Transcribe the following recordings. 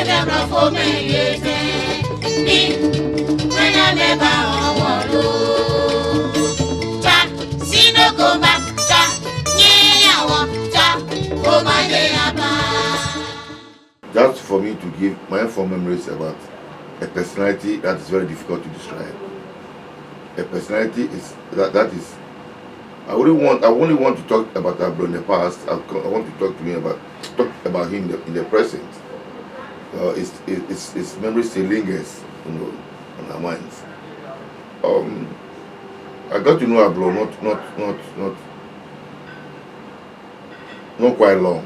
Just for me to give my fond memories about a personality that is very difficult to describe. A personality is that is. I only want to talk about Ablorh in the past. I want to talk about him in the present. His memory still lingers, on our minds. I got to know Ablorh not quite long.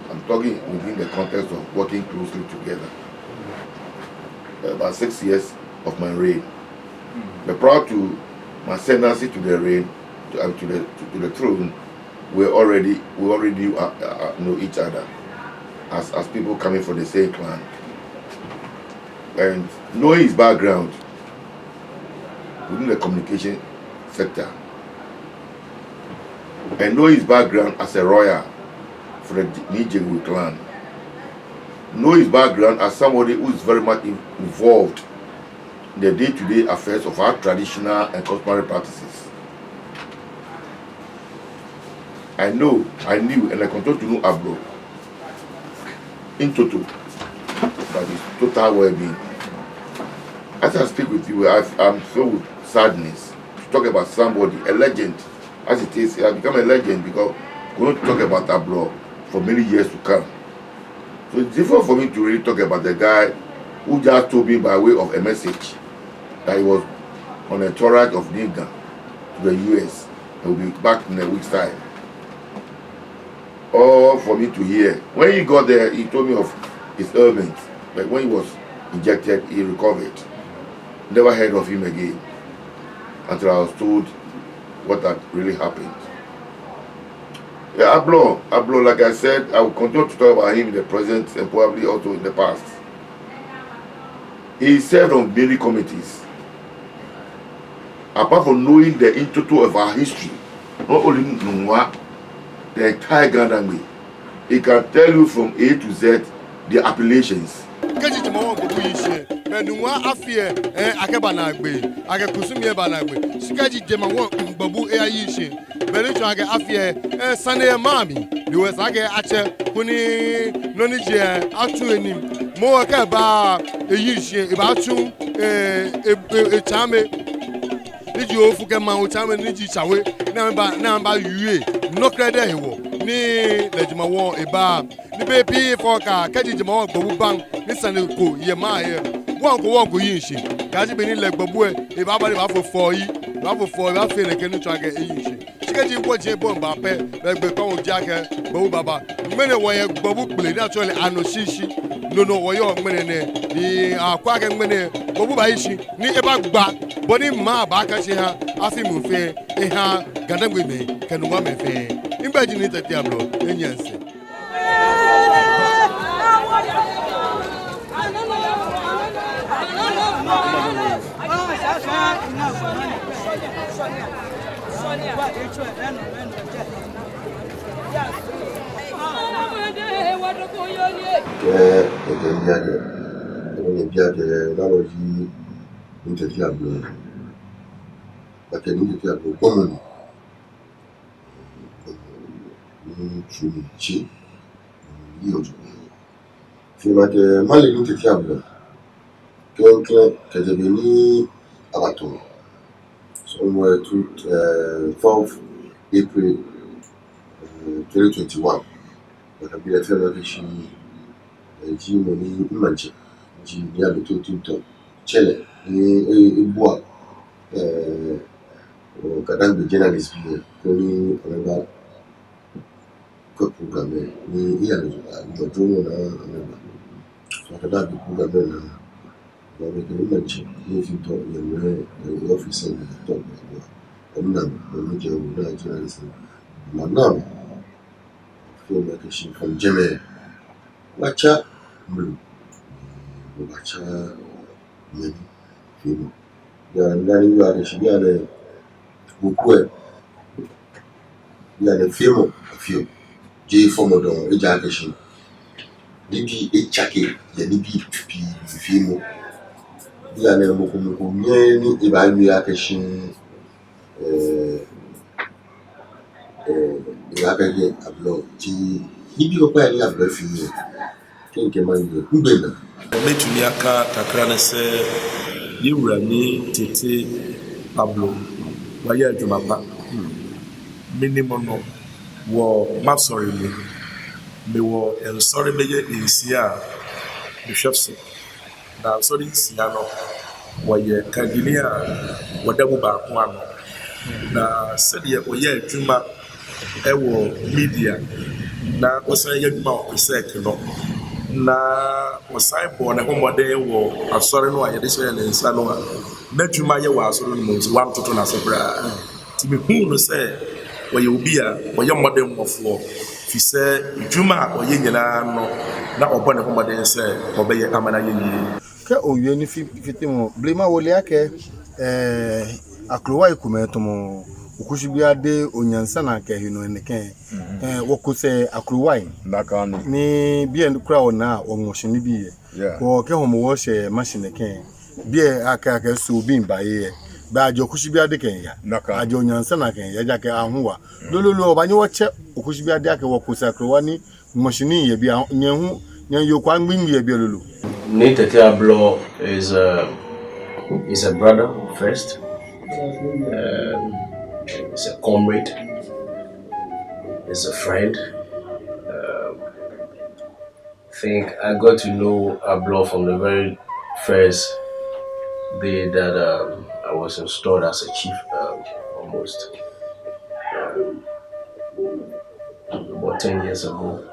I'm talking within the context of working closely together. About 6 years of my reign. But prior to my ascendancy to the reign, to the throne, we already know each other as people coming from the same clan. And knowing his background within the communication sector, and knowing his background as a royal for the Nii Tetteh clan, know his background as somebody who is very much involved in the day-to-day affairs of our traditional and customary practices. I knew, and I continue to know Ablorh in total, about his total well-being. As I speak with you, I'm filled with sadness to talk about somebody, a legend, as it is. He has become a legend because we're going to talk about Ablorh for many years to come. So it's difficult for me to really talk about the guy who just told me by way of a message that he was on a tour of Ghana to the US and will be back in a week's time. All for me to hear. When he got there, he told me of his ailment. But when he was injected, he recovered. Never heard of him again until I was told what had really happened. Yeah, Ablorh, like I said, I will continue to talk about him in the present and probably also in the past. He served on many committees. Apart from knowing the in total of our history, not only Nungwa, the entire Ghana, he can tell you from A to Z the appellations. No credit ni lejima won eba ni baby for ka kaji jima won gbobu bang ni saniko ye ma ye won ko yin se kaji be ni le gbobu e ba ba le ba fo yi ba fe le kenu twa ke yin se sikaji wo je bo ba pe gbe ko ja ke gbobu baba mene wo ye gbobu ple na to le anoshishi no wo yo mene ne ni akwa ke mene gbobu ba yi si ni e ba gba bo ni ma ba ka se ha afi mu fe e ha gadangbe me kenu wa me fe Imagine Nii Tetteh Ablorh, enyanse. Chunichi, Fimate Mali Nii Tetteh Ablorh, Kajabini Abato, somewhere to 12 April 2021. But I've been a fellow of Jimmy Manche, Jimmy Tinto, Chile, Bois, Kadang journalist, Koni, another. Programme ni iya na jomo na fakada bi programme na ba me ke manchi ni fi to ye me office ni to na mo je na journalist na fi me ke shi from jeme wacha mlu wacha ni fi mo ya ndani ya shi ya le ukwe ya le fi mo fi J Fomodo Ejakishi. Bibi echake ya bibi fimo ya na mo ni ibalu ya keshin ya kage Ablorh ti bibi ko pa ni Ablorh fi kenke man ni ngbe na metumi aka kakra ne sɛ yɛwura Nii Tetteh Ablorh wayɛ adwuma pa menim no wɔ masɔre mu mewɔ nsɔre bɛyɛ nsia a mehwɛ so na nsɔre nsia no wɔyɛ kagini a wɔda mu baako ano na sɛdeɛ wɔyɛ adwuma ɛwɔ media na wɔsan yɛ adwuma wɔ presɛk no na wɔsan bɔ ne ho mmɔden wɔ asɔre no a yɛde hyɛ ne nsa no a n'adwuma yɛ wɔ asɔre no mu nso wantoto n'ase koraa nti mehu no sɛ wɔyɛ obi a wɔyɛ mmɔden mmɔfoɔ fi sɛ adwuma a ɔyɛ nyinaa no na ɔbɔ ne ho mmɔden sɛ ɔbɛyɛ ama no ayɛ yie ke owie ni fiti mo blema wole ake akrowa ikumeto mo ukushi biade onyansa na ke hino neken wokuse akrowa nakani ni bie kura ona omoshini biye ko ke homo wo she machine ken bie aka so bi mbaye ba ajo kushi biade ken ya ajo onyansa na ken ya jake ahunwa lololo obanyi wo che okushi biade ake wokuse akrowa ni machine ye bia nyehu nyen kwa ngbimi ye bia lolo. Nii Tetteh Ablorh is a brother first. He's a comrade. He's a friend. I think I got to know Ablorh from the very first day that I was installed as a chief, almost about 10 years ago.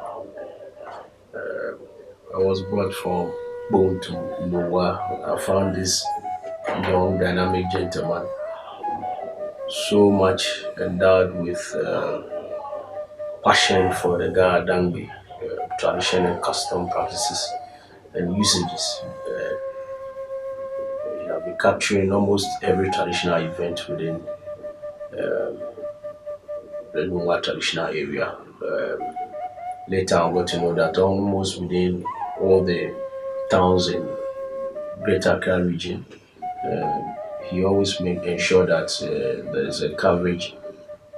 I was brought from Bone to Noah. I found this young, dynamic gentleman, so much endowed with passion for the Ghana Dangbi tradition and custom practices and usages. He has been capturing almost every traditional event within the Noah traditional area. Later I got to know that almost within all the towns in Greater Accra region, he always ensure that there is a coverage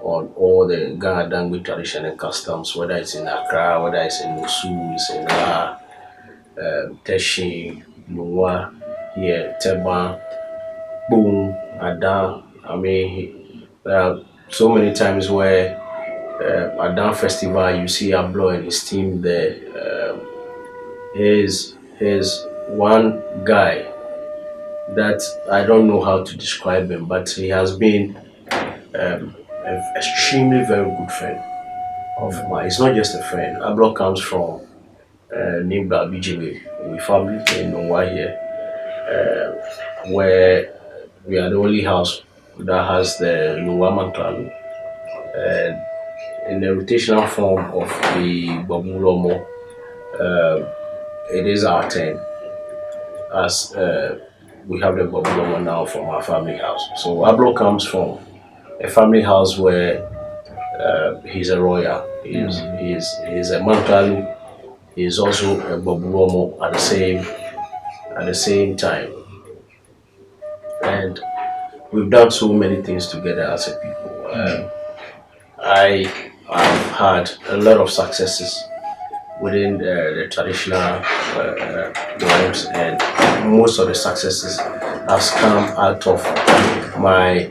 on all the Ghana Dangbi tradition and customs, whether it's in Accra, whether it's in Osu, it's in Teshi, Noah, here, Teba, Boom, Adan. I mean, there are so many times where Adan Festival, you see Ablorh and his team there. He's one guy that I don't know how to describe him, but he has been an extremely very good friend of mine. He's not just a friend. Ablorh comes from Nimba Bijime, family in Nwa here, where we are the only house that has the Nwa Manklalu. In the rotational form of the Babulomo, it is our turn, as we have the Babulomo now from our family house. So Ablorh comes from a family house where he's a royal, he's a Manklalu, he's also a Babulomo at the same time. And we've done so many things together as a people. I have had a lot of successes within the traditional realms, and most of the successes has come out of my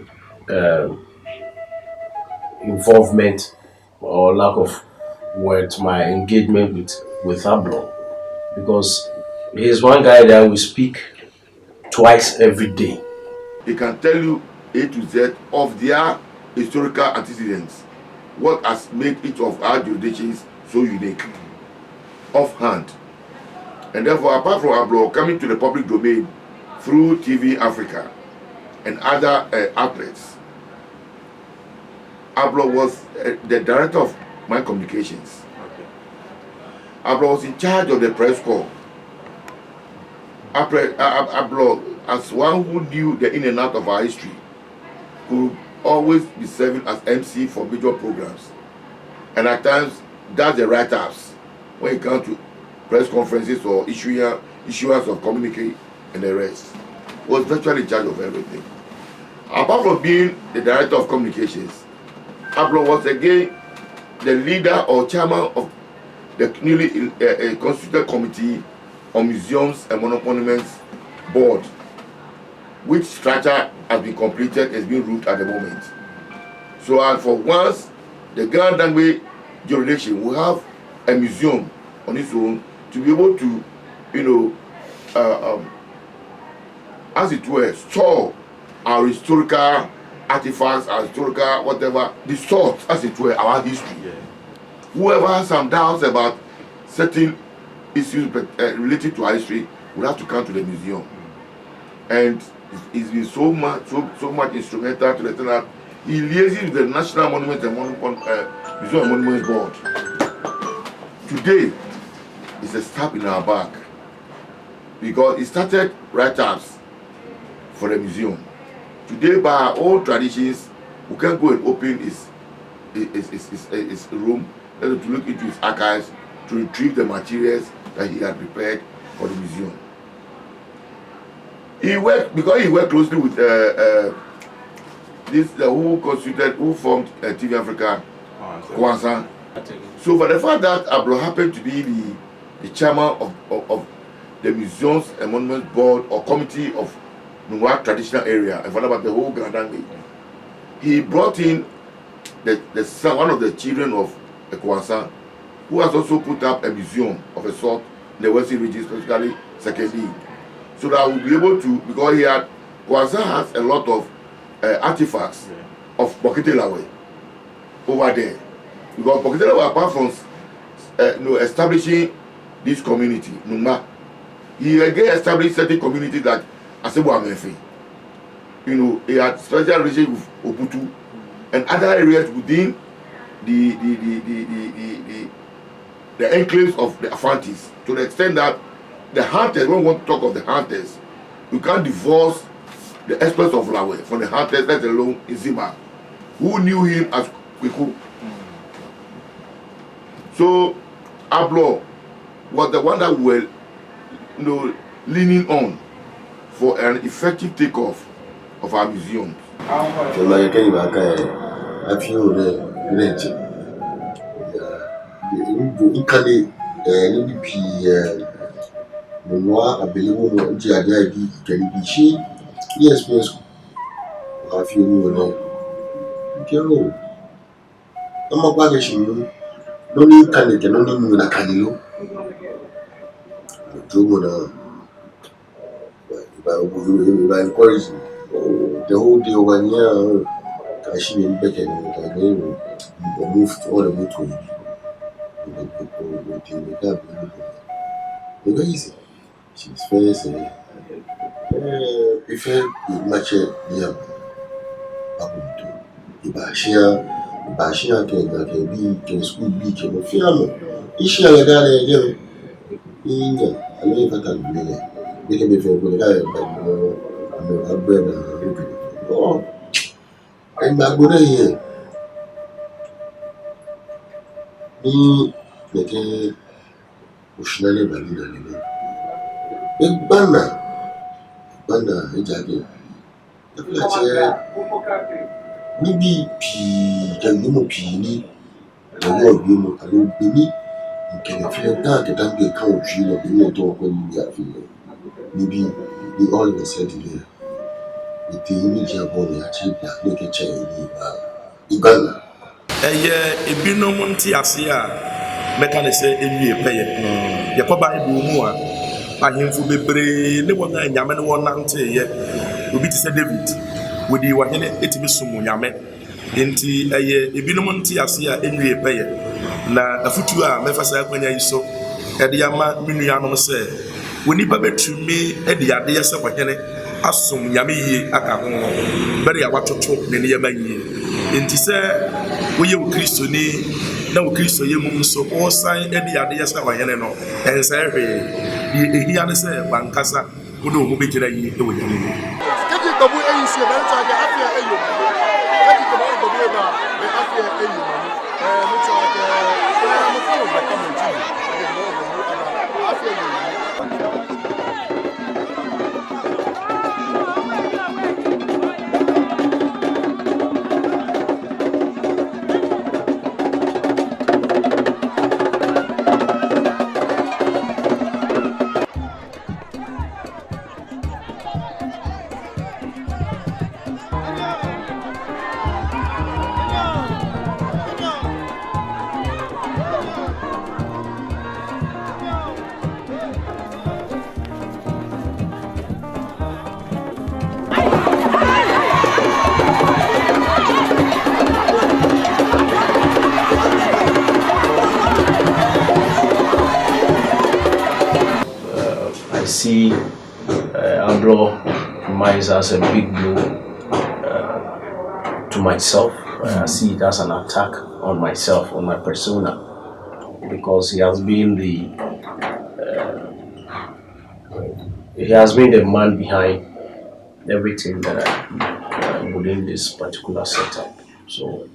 involvement or lack of words, my engagement with Ablorh, because he's one guy that we speak twice every day. He can tell you A to Z of their historical antecedents, what has made each of our jurisdictions so unique, offhand. And therefore, apart from Ablorh coming to the public domain through TV Africa and other outlets, Ablorh was the director of my communications. Ablorh was in charge of the press corps. Ablorh, as one who knew the in and out of our history, could always be serving as MC for major programs. And at times, that's the write-ups when it comes to press conferences or issuance of communique and the rest. Was virtually in charge of everything. Apart from being the director of communications, Ablorh was again the leader or chairman of the newly constituted committee on museums and monuments board, which structure has been completed, is being ruled at the moment. So, and for once, the Grand Dangbe jurisdiction will have a museum on its own to be able to, as it were, store our historical artifacts, our historical whatever, distort, as it were, our history. Yeah. Whoever has some doubts about certain issues related to our history will have to come to the museum. And it's been so much instrumental to the extent that he liaises with the National Monuments and Museum and Monuments Board. Today is a step in our back because it started write-ups for the museum. Today, by our old traditions, we can go and open his room to look into his archives to retrieve the materials that he had prepared for the museum. He worked closely with who formed TV Africa, Kwanzaa. So for the fact that Ablorh happened to be the chairman of the Museums and Monuments Board or Committee of Nungwa Traditional Area, and for about the whole Grand Dangbe, he brought in the son, one of the children of Kwanzaa, who has also put up a museum of a sort in the Western region, specifically Sekedi. So that we'll be able to, because Kwanzaa has a lot of artifacts of Bokitelawe over there. Because Bokitelawe, apart from establishing this community, Numa, he again established certain communities that Asebo Amenfe. He had special relationship with Oputu and other areas within the enclaves of the Afantis, to the extent that the hunters, when we want to talk of the hunters, you can't divorce the experts of Lawe from the hunters, let alone Izima, who knew him as Kwiku. So Ablorh was the one that we were leaning on for an effective takeoff of our museums. Memoir available no nti ade a bi kanibishi experience I feel no kero ama kwa ke shimu no ni kaneke no ni na kanilo jogo na by encouraging the whole day over here I should be back and move to all the way to the easy. She's first prefer much near Babuto. Ibashia can school be can film. Isha Gale in a little can we can be very good guy, but no brother. Oh, I'm not good here. Me, the Ushnale Balina. Bana ejade nibi pi jalumo pi ni owo ogbemo alo gbemi nkele fi da ke dambe kan oju lo bi ni to ko ni afi nibi ni all the said there ite ni je bo ni ati ba ni ke che ni ba ibana ebinom nti ase a meka ne se ewie peye ye ko Bible mu a ahemfo bebree ne wɔn a nyame ne wɔn nante yɛ obi te sɛ David wodi wɔhene etimi som nyame nti ebinom nti ase a enwie pɛyɛ na afutu a mefa sɛ akwanya yi so ɛde ama menuanom sɛ wonipa betumi ɛde ade yɛ sɛ wɔhene asom nyame yie aka ho bɛre a watoto ne nneɛma yie nti sɛ woyɛ wo kristoni na wo kristo yɛ mu nso wɔsan ɛde ade yɛ sɛ wɔhene no ɛnsɛ hwee ehia ne sɛ bankasa wode wo bɛgyina yi ɛwɔ nyame mu kedi gbabu eyi sie bɛn ta de afia eyo kedi gbabu ba be afia eyo mo to ake mo fo be comment ni see Ablorh mines as a big blow to myself. I see it as an attack on myself, on my persona, because he has been the man behind everything that I within this particular setup. So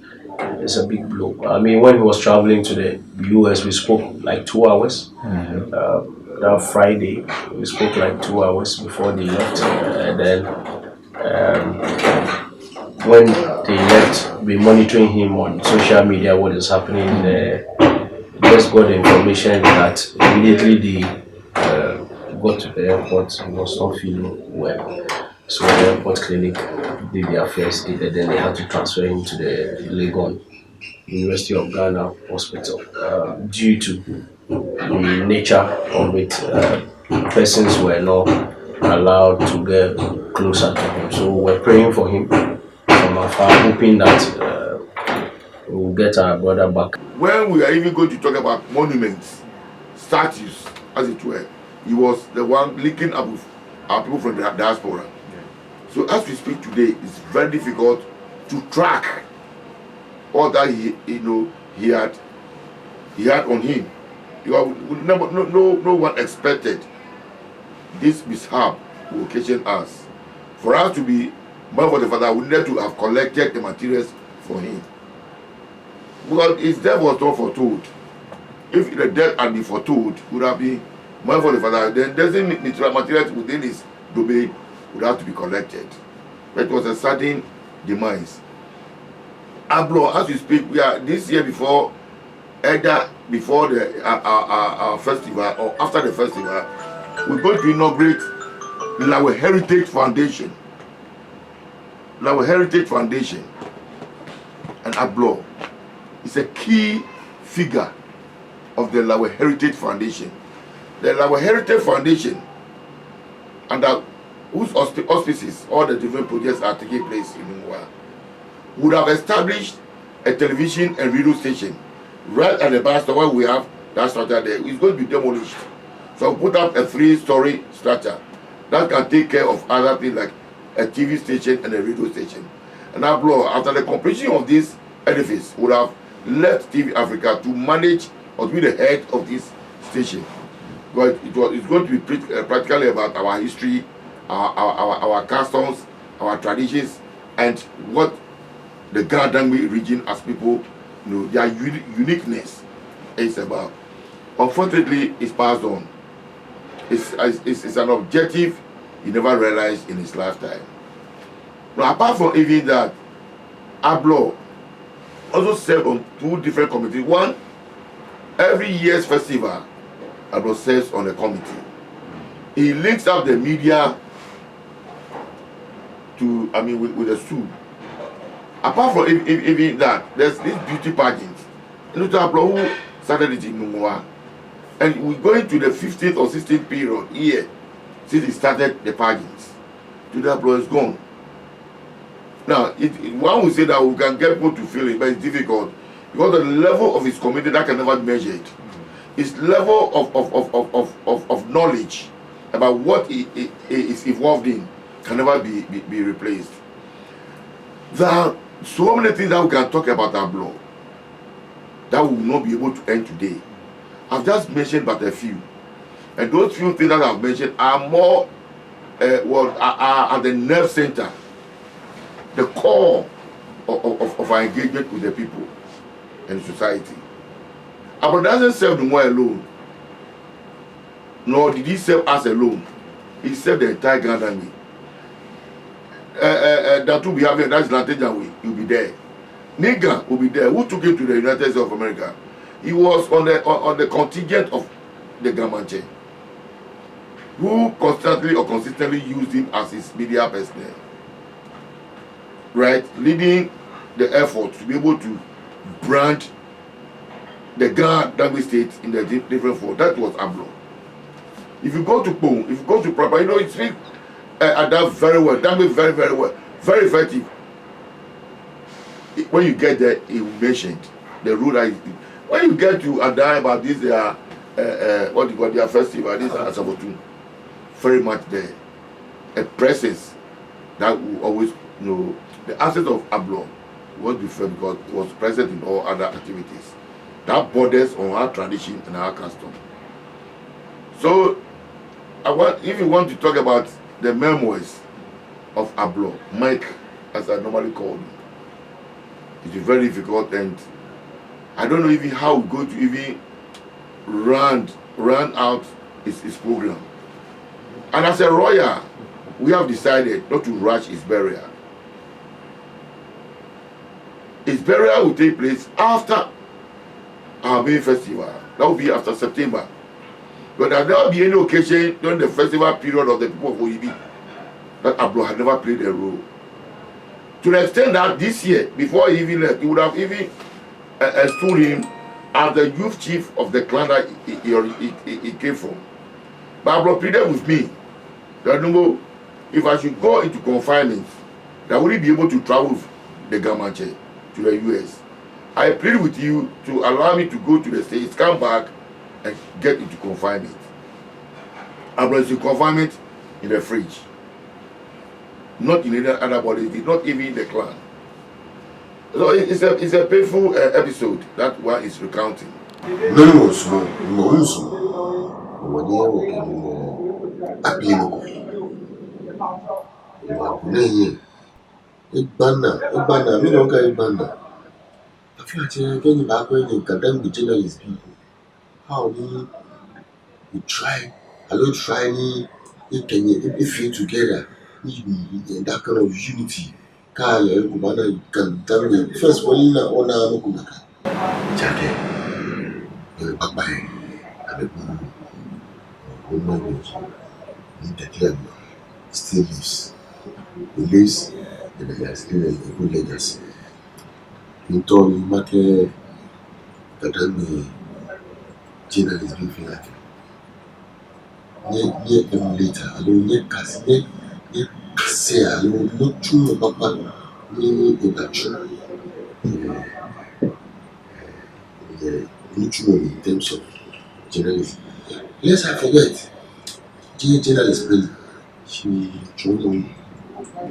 it's a big blow. I mean, when he was traveling to the US, we spoke like 2 hours. That Friday, we spoke like 2 hours before they left. And then when they left, we monitoring him on social media, what is happening there. Just got the information that immediately they got to the airport, he was not feeling well. So the airport clinic did their first aid, and then they had to transfer him to the Legon University of Ghana hospital. Due to the nature of it, persons were not allowed to get closer to him. So we're praying for him from afar, hoping that we'll get our brother back. When we are even going to talk about monuments, statues, as it were, he was the one linking up with our people from the diaspora. So as we speak today, it's very difficult to track all that he had on him. No one expected this mishap to occasion us. For us to be born for the Father, we need to have collected the materials for him. Because his death was not foretold. If the death had been foretold, would have been born for the Father, then doesn't materials within his domain would have to be collected. But it was a sudden demise. Ablorh, as we speak, we are this year before, either before the our festival or after the festival, we're going to inaugurate our Heritage Foundation. Our Heritage Foundation. And Ablorh is a key figure of the Lawe Heritage Foundation. The Lawe Heritage Foundation, under whose auspices all the different projects are taking place in Mwa, would have established a television and radio station right at the back where we have that structure there. It's going to be demolished. So we put up a 3-story structure that can take care of other things like a TV station and a radio station. And Ablorh, after the completion of this edifice, would have left TV Africa to manage or to be the head of this station. Because it's going to be practically about our history, our customs, our traditions, and what the Ghana region as people, their uniqueness is about. Unfortunately, it's passed on. It's an objective he never realized in his lifetime. Now, apart from even that, Ablorh also served on 2 different committees. One, every year's festival, Ablorh serves on a committee. He links up the media to, with the zoo. Apart from even that, there's this beauty pageant. Ablorh who started it in Mumwa. And we're going to the 15th or 16th period here since he started the pageants. Today Ablorh is gone. Now, one would say that we can get people to feel it, but it's difficult because the level of his commitment that can never be measured. His level of knowledge about what he is involved in can never be replaced. There are so many things that we can talk about Ablorh that we will not be able to end today. I've just mentioned but a few. And those few things that I've mentioned are more are at the nerve center, the core of our engagement with the people and society. Ablorh doesn't serve the one alone, nor did he serve us alone. He served the entire Ghana Army. That will be having that's Lantejan way, he'll be there. Niga will be there. Who took him to the United States of America? He was on the contingent of the Gamanche, who constantly or consistently used him as his media personnel. Right? Leading the effort to be able to brand the Ghana state in the different form. That was Ablorh. If you go to Pong, if you go to Proper, it speaks that very well. That means very, very well. Very effective. When you get there, he mentioned the rule that when you get to Adai about this, what you call their festival, this is Asabotun. very much there. A presence that will always, the absence of Ablorh was different because it was present in all other activities. That borders on our tradition and our custom. So, if you want to talk about the memoirs of Ablorh, Mike, as I normally call him, it's very difficult, and I don't know even how we're going to even run out his program. And as a royal, we have decided not to rush his burial. His burial will take place after our main festival. That will be after September. But there will be any occasion during the festival period of the people of Oyibi that Ablorh had never played a role. To the extent that this year, before he even left, he would have even stood him as the youth chief of the clan that he came from. But Ablorh pleaded with me that if I should go into confinement, that wouldn't be able to travel with the Gamanche to the US. I plead with you to allow me to go to the States, come back, and get into confinement. Ablorh is in confinement in the fridge. Not in any other bodies, not even in the clan. So it's a painful episode that one is recounting. How we try, I don't try any, if you together, that kind of unity. First one, Nii Tetteh Ablorh still lives. He lives, and he has given a good legacy. In turn, Mate Kadami journalist being like near emulator, alone, near Cassia, alone, not true, Papa, meaning in that true. In terms of journalism. Let's not forget, journalist Billy, she joined on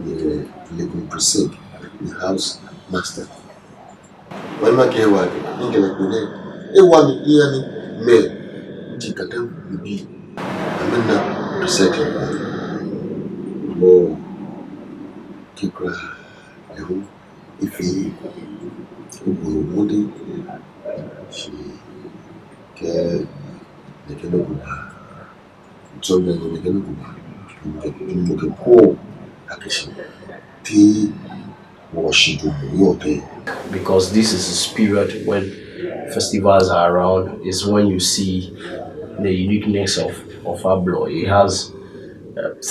the Legon Precinct, the house master. When my care was, it was me, Jikata will be Amanda Precinct. More Kikra, if he would she can make a look at so many make a look at poor action. Tea washing because this is a spirit when festivals are around, is when you see the uniqueness of Ablorh. He has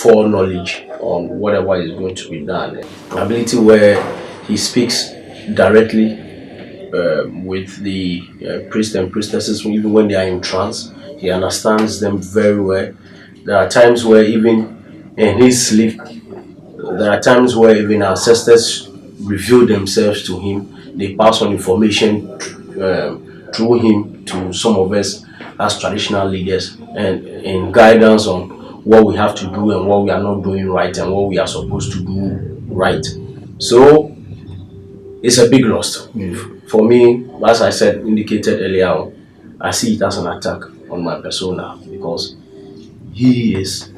foreknowledge on whatever is going to be done. Ability where he speaks directly with the priests and priestesses, even when they are in trance. He understands them very well. There are times where even in his sleep, there are times where even ancestors reveal themselves to him. They pass on information through him to some of us as traditional leaders, and in guidance on what we have to do and what we are not doing right and what we are supposed to do right. So it's a big loss. For me, as I said, indicated earlier on, I see it as an attack on my persona, because he is,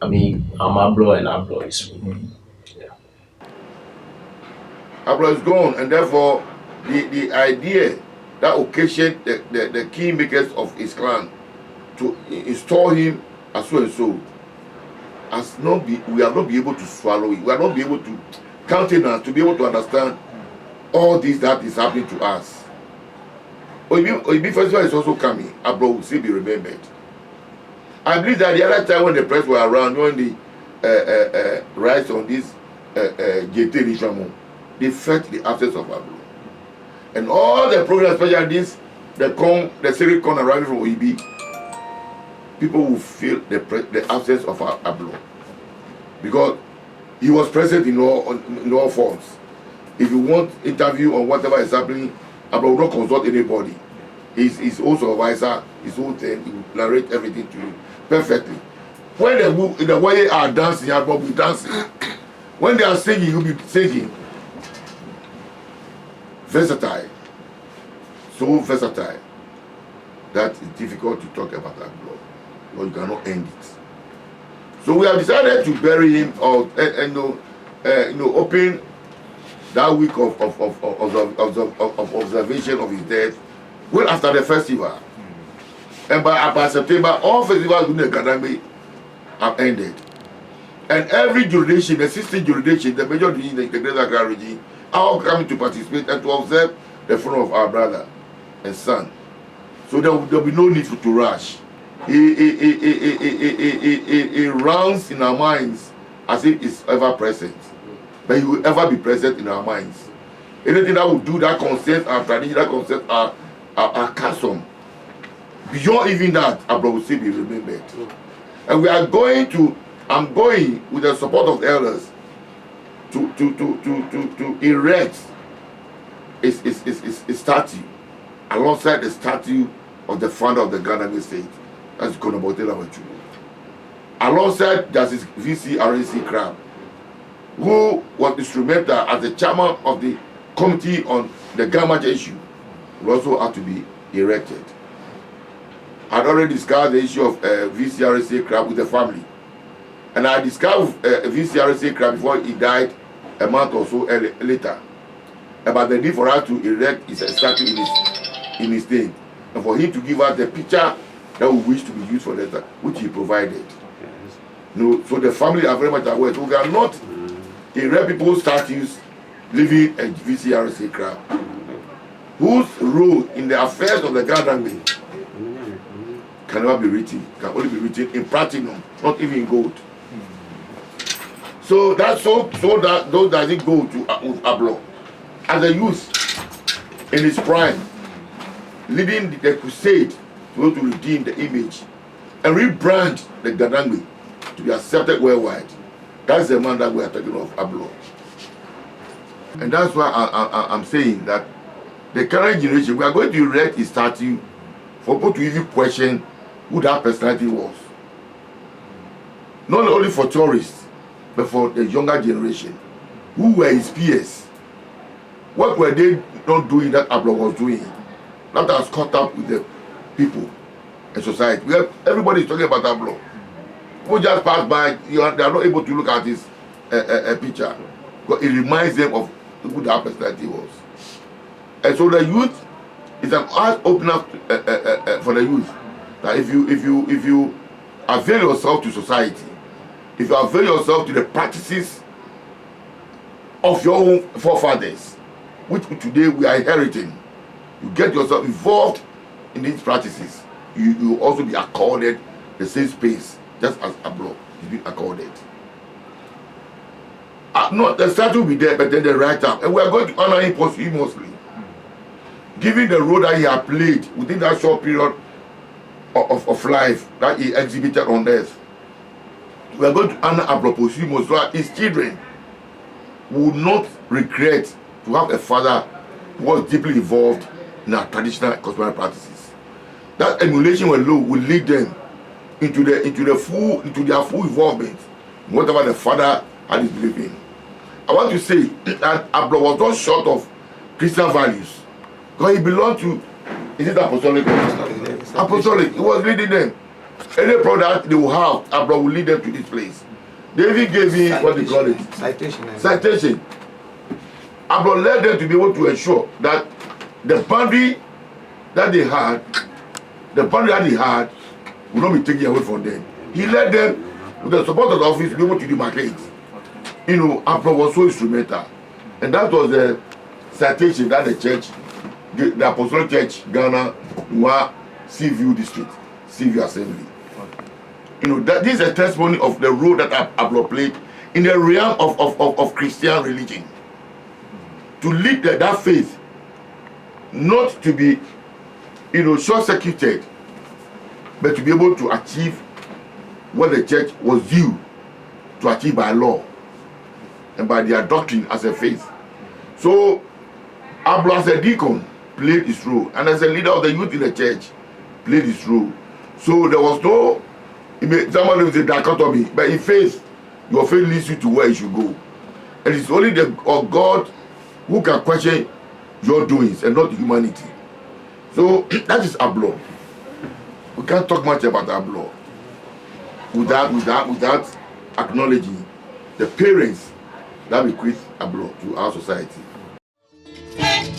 I'm Ablorh and Ablorh is me. Ablorh is gone, and therefore the idea that occasioned the kingmakers of his clan to install him as so and so we have not been able to swallow it. We have not been able to countenance, to be able to understand all this that is happening to us. Oyibi Festival is also coming. Ablorh will still be remembered. I believe that the other time when the press were around, when the rise on this JT Nishamu, they felt the absence of Ablorh. And all the programs, especially this, the secret con arriving from Oyibi, people will feel the absence of Ablorh, because he was present in all forms. If you want interview on whatever is happening, Ablorh will not consult anybody. his own supervisor, his own thing. He will narrate everything to you perfectly. When the way are dancing, Ablorh will be dancing. When they are singing, he'll be singing. Versatile. So versatile that it's difficult to talk about Ablorh, but you cannot end it. So we have decided to bury him or open that week of observation of his death well after the festival. And by September, all festivals in the Gadambe have ended. And every jurisdiction, the 16 jurisdiction, the major jurisdiction, the Greater Accra region, are all coming to participate and to observe the funeral of our brother and son. So there will be no need to rush. It rounds in our minds as if it's ever present. But he will ever be present in our minds. Anything that will do that concerns our tradition, that concerns our custom. Beyond even that, Ablorh will still be remembered. And we are going to, I'm going with the support of the elders to erect a statue alongside the statue of the founder of the Ghana state. That's Konobotela Wachu. Alongside Justice V.C. R.A.C. Crab, who was instrumental as the chairman of the committee on the Ghana issue, will also have to be erected. I had already discussed the issue of V.C. R.A.C. Crab with the family. And I discussed V.C. R.A.C. Crab before he died a month or so later about the need for us to erect his statue in his name, and for him to give us the picture that we wish to be used for that, which he provided. No, so the family are very much aware. So we are not erect people's statues living a VCRC crowd, whose role in the affairs of the Ghana can never be written, can only be written in platinum, not even in gold. So that's so that those doesn't go to Ablorh. As a youth in his prime, leading the crusade to redeem the image and rebrand the Gadangme to be accepted worldwide. That's the man that we are talking of, Ablorh. And that's why I'm saying that the current generation, we are going to erect his statue for people to even question who that personality was. Not only for tourists, but for the younger generation. Who were his peers? What were they not doing that Ablorh was doing? That has caught up with the people and society. Everybody is talking about Ablorh. People just pass by, they are not able to look at his picture. Because it reminds them of who that personality was. And so the youth is an eye opener for the youth. That if you avail yourself to society, if you avail yourself to the practices of your own forefathers, which today we are inheriting, you get yourself involved in these practices, you will also be accorded the same space, just as Ablorh is being accorded. No, the statue will be there, but then the right time, and we are going to honor him posthumously, given the role that he has played within that short period of life that he exhibited on earth. We are going to honor Ablorh posthumously so that his children will not regret to have a father who was deeply involved in our traditional customary practices. That emulation alone will lead them into their full involvement in whatever the father had his belief in. I want to say that Ablorh was not short of Christian values, because he belonged to, is it apostolic? Apostolic. He was leading them. Any product they will have, Ablorh will lead them to this place. They even gave me what they call it. Citation. Ablorh led them to be able to ensure that the boundary that they had will not be taken away from them. He led them with the support of the office to be able to demarcate. Ablorh was so instrumental. And that was the citation that the church, the Apostolic Church, Ghana, Nwa, Seaview District, Seaview Assembly. That this is a testimony of the role that Ablorh played in the realm of Christian religion. To lead that faith, not to be, short-circuited, but to be able to achieve what the church was due to achieve by law and by their doctrine as a faith. So, Ablorh as a deacon played his role, and as a leader of the youth in the church, played his role. So there was no, someone will say dichotomy, but in faith, your faith leads you to where you should go. And it's only the God who can question your doings and not humanity. So that is Ablorh. We can't talk much about Ablorh without acknowledging the parents that bequeath Ablorh to our society. Hey,